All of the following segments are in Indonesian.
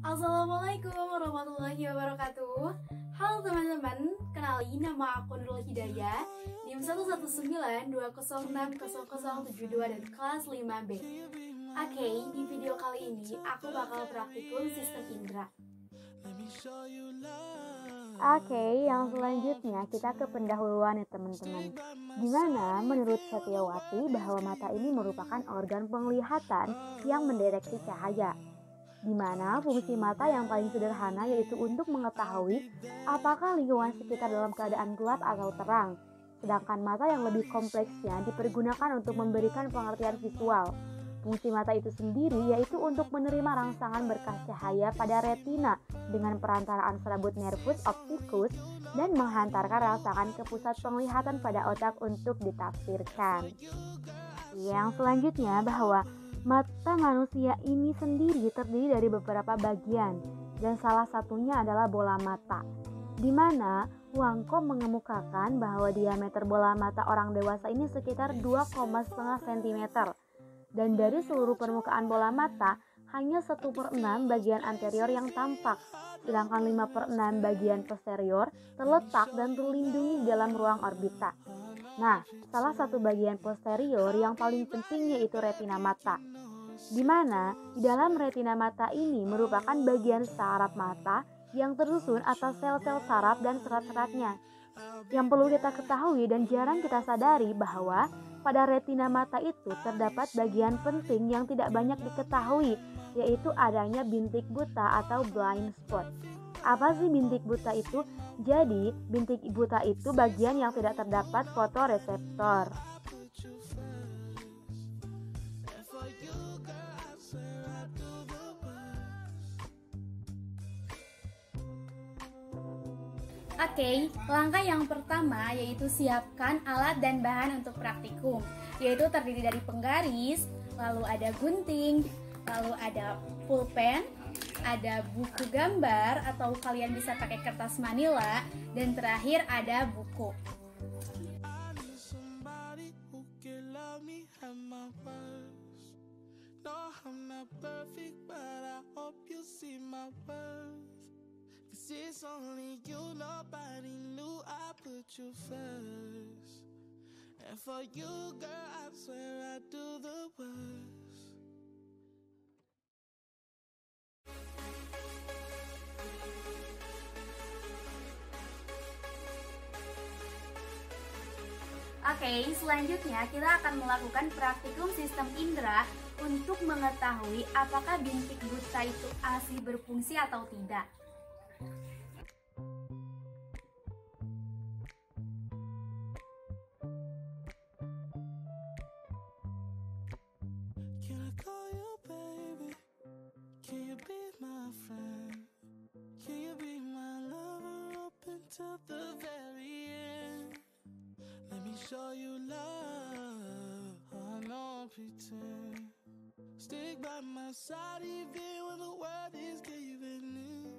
Assalamualaikum warahmatullahi wabarakatuh. Halo teman-teman, kenalin nama aku Nurul Hidayah, NIM 11920600072 dan kelas 5B. Oke, di video kali ini aku bakal praktikum sistem indera. Oke, yang selanjutnya kita ke pendahuluan ya teman-teman. Dimana menurut Setiawati bahwa mata ini merupakan organ penglihatan yang mendeteksi cahaya. Dimana fungsi mata yang paling sederhana yaitu untuk mengetahui apakah lingkungan sekitar dalam keadaan gelap atau terang. Sedangkan mata yang lebih kompleksnya dipergunakan untuk memberikan pengertian visual. Fungsi mata itu sendiri yaitu untuk menerima rangsangan berkah cahaya pada retina dengan perantaraan serabut nervus opticus dan menghantarkan rangsangan ke pusat penglihatan pada otak untuk ditafsirkan. Yang selanjutnya bahwa mata manusia ini sendiri terdiri dari beberapa bagian dan salah satunya adalah bola mata, di mana Wangko mengemukakan bahwa diameter bola mata orang dewasa ini sekitar 2,5 cm. Dan dari seluruh permukaan bola mata, hanya 1/6 bagian anterior yang tampak, sedangkan 5/6 bagian posterior terletak dan terlindungi dalam ruang orbita. Nah, salah satu bagian posterior yang paling penting yaitu retina mata, di mana di dalam retina mata ini merupakan bagian saraf mata yang tersusun atas sel-sel saraf dan serat-seratnya. Yang perlu kita ketahui dan jarang kita sadari bahwa pada retina mata itu terdapat bagian penting yang tidak banyak diketahui, yaitu adanya bintik buta atau blind spot. Apa sih bintik buta itu? Jadi, bintik buta itu bagian yang tidak terdapat fotoreseptor. Oke, langkah yang pertama yaitu siapkan alat dan bahan untuk praktikum, yaitu terdiri dari penggaris, lalu ada gunting, lalu ada pulpen, ada buku gambar atau kalian bisa pakai kertas manila, dan terakhir ada buku. It's only you, nobody knew I put you first. And for you, girl, I swear I do the worst. Oke, selanjutnya kita akan melakukan praktikum sistem indera untuk mengetahui apakah bintik buta itu asli berfungsi atau tidak. Show you love, I don't pretend. Stick by my side even when the world is giving in.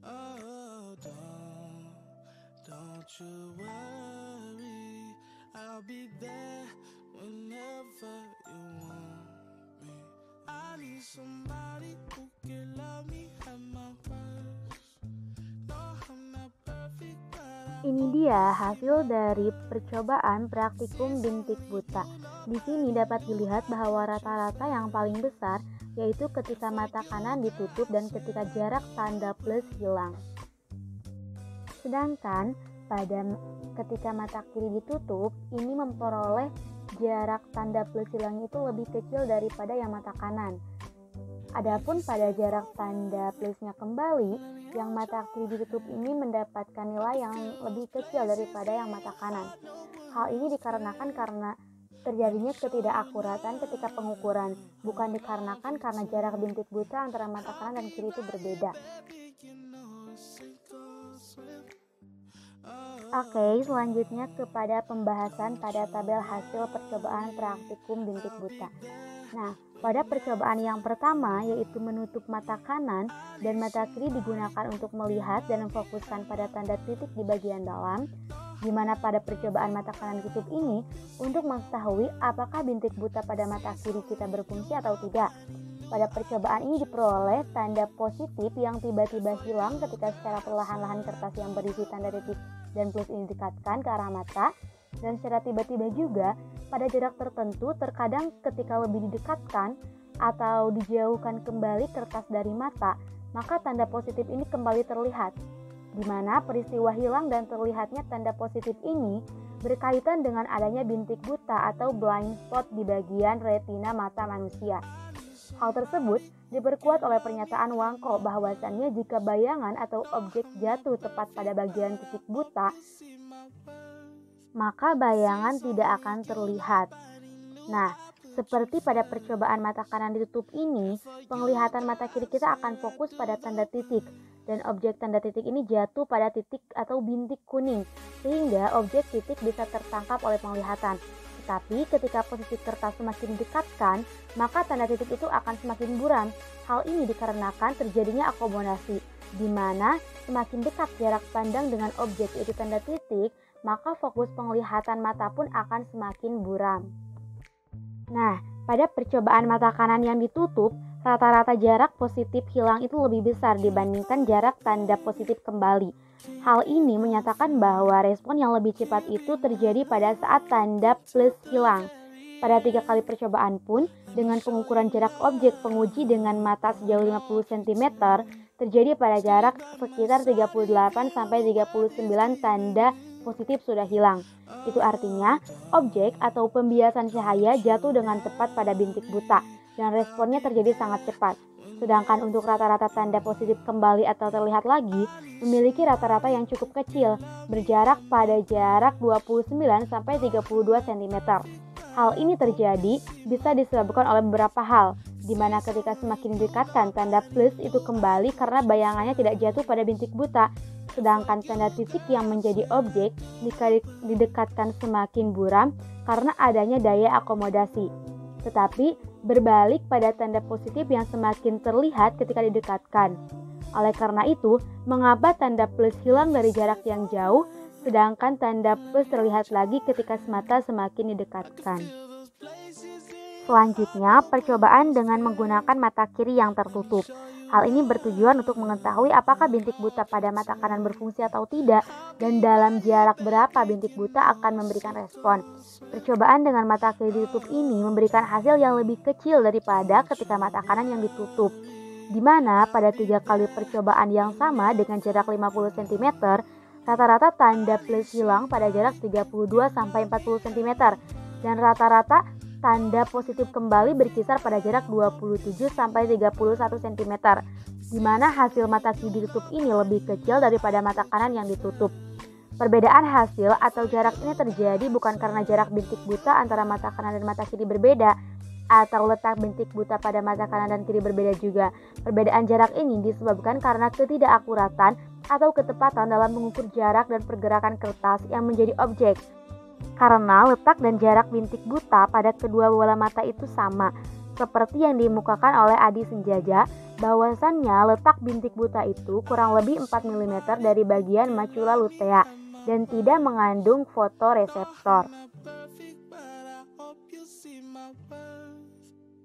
Oh, don't you worry, I'll be there whenever you want me. I need somebody who can love me at my worst. No, I'm not perfect, but Ini dia hasil dari percobaan praktikum bintik buta. Di sini dapat dilihat bahwa rata-rata yang paling besar yaitu ketika mata kanan ditutup dan ketika jarak tanda plus hilang. Sedangkan ketika mata kiri ditutup, ini memperoleh jarak tanda plus hilang itu lebih kecil daripada yang mata kanan. Adapun pada jarak tanda plusnya kembali, yang mata kiri ditutup ini mendapatkan nilai yang lebih kecil daripada yang mata kanan. Hal ini dikarenakan karena terjadinya ketidakakuratan ketika pengukuran, bukan dikarenakan karena jarak bintik buta antara mata kanan dan kiri itu berbeda. Oke, selanjutnya kepada pembahasan pada tabel hasil percobaan praktikum bintik buta. Nah, pada percobaan yang pertama yaitu menutup mata kanan dan mata kiri digunakan untuk melihat dan memfokuskan pada tanda titik di bagian dalam, di mana pada percobaan mata kanan ditutup ini untuk mengetahui apakah bintik buta pada mata kiri kita berfungsi atau tidak. Pada percobaan ini diperoleh tanda positif yang tiba-tiba hilang ketika secara perlahan-lahan kertas yang berisi tanda titik dan plus ini didekatkan ke arah mata, dan secara tiba-tiba juga pada jarak tertentu terkadang ketika lebih didekatkan atau dijauhkan kembali kertas dari mata, maka tanda positif ini kembali terlihat, di mana peristiwa hilang dan terlihatnya tanda positif ini berkaitan dengan adanya bintik buta atau blind spot di bagian retina mata manusia. Hal tersebut diperkuat oleh pernyataan Wangko bahwasannya jika bayangan atau objek jatuh tepat pada bagian titik buta, maka bayangan tidak akan terlihat. Nah, seperti pada percobaan mata kanan ditutup ini, penglihatan mata kiri kita akan fokus pada tanda titik, dan objek tanda titik ini jatuh pada titik atau bintik kuning, sehingga objek titik bisa tertangkap oleh penglihatan. Tetapi ketika posisi kertas semakin didekatkan, maka tanda titik itu akan semakin buram. Hal ini dikarenakan terjadinya akomodasi, di mana semakin dekat jarak pandang dengan objek yaitu tanda titik, maka fokus penglihatan mata pun akan semakin buram. Nah, pada percobaan mata kanan yang ditutup, rata-rata jarak positif hilang itu lebih besar dibandingkan jarak tanda positif kembali. Hal ini menyatakan bahwa respon yang lebih cepat itu terjadi pada saat tanda plus hilang. Pada 3 kali percobaan pun, dengan pengukuran jarak objek penguji dengan mata sejauh 50 cm, terjadi pada jarak sekitar 38-39 tanda positif sudah hilang. Itu artinya, objek atau pembiasan cahaya jatuh dengan tepat pada bintik buta, dan responnya terjadi sangat cepat. Sedangkan untuk rata-rata tanda positif kembali atau terlihat lagi, memiliki rata-rata yang cukup kecil, berjarak pada jarak 29-32 cm. Hal ini terjadi bisa disebabkan oleh beberapa hal, di mana ketika semakin didekatkan tanda plus itu kembali karena bayangannya tidak jatuh pada bintik buta, sedangkan tanda titik yang menjadi objek jika didekatkan semakin buram karena adanya daya akomodasi. Tetapi berbalik pada tanda positif yang semakin terlihat ketika didekatkan. Oleh karena itu, mengapa tanda plus hilang dari jarak yang jauh, sedangkan tanda plus terlihat lagi ketika mata semakin didekatkan. Selanjutnya, percobaan dengan menggunakan mata kiri yang tertutup. Hal ini bertujuan untuk mengetahui apakah bintik buta pada mata kanan berfungsi atau tidak, dan dalam jarak berapa bintik buta akan memberikan respon. Percobaan dengan mata kiri ditutup ini memberikan hasil yang lebih kecil daripada ketika mata kanan yang ditutup, di mana pada 3 kali percobaan yang sama dengan jarak 50 cm, rata-rata tanda plus hilang pada jarak 32-40 cm, dan rata-rata tanda positif kembali berkisar pada jarak 27-31 cm, di mana hasil mata kiri ditutup ini lebih kecil daripada mata kanan yang ditutup. Perbedaan hasil atau jarak ini terjadi bukan karena jarak bintik buta antara mata kanan dan mata kiri berbeda, atau letak bintik buta pada mata kanan dan kiri berbeda juga. Perbedaan jarak ini disebabkan karena ketidakakuratan atau ketepatan dalam mengukur jarak dan pergerakan kertas yang menjadi objek. Karena letak dan jarak bintik buta pada kedua bola mata itu sama, seperti yang dikemukakan oleh Adi Senjaja, bahwasannya letak bintik buta itu kurang lebih 4 mm dari bagian macula lutea dan tidak mengandung fotoreseptor.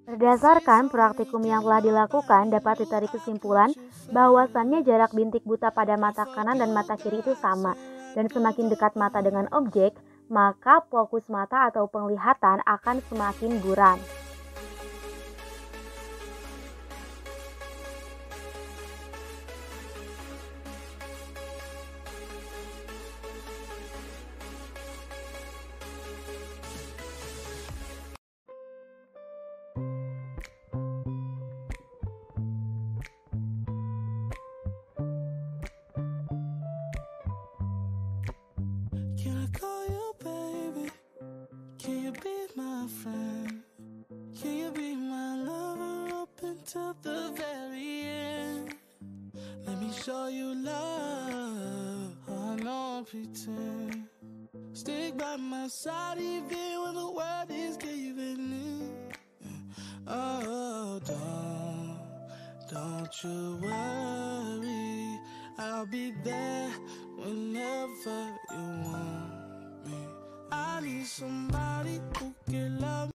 Berdasarkan praktikum yang telah dilakukan, dapat ditarik kesimpulan bahwasannya jarak bintik buta pada mata kanan dan mata kiri itu sama, dan semakin dekat mata dengan objek, maka fokus mata atau penglihatan akan semakin buram. Can I call you baby? Can you be my friend? Can you be my lover up until the very end? Let me show you love. I don't pretend. Stick by my side even when the world is giving in. Oh, don't you worry.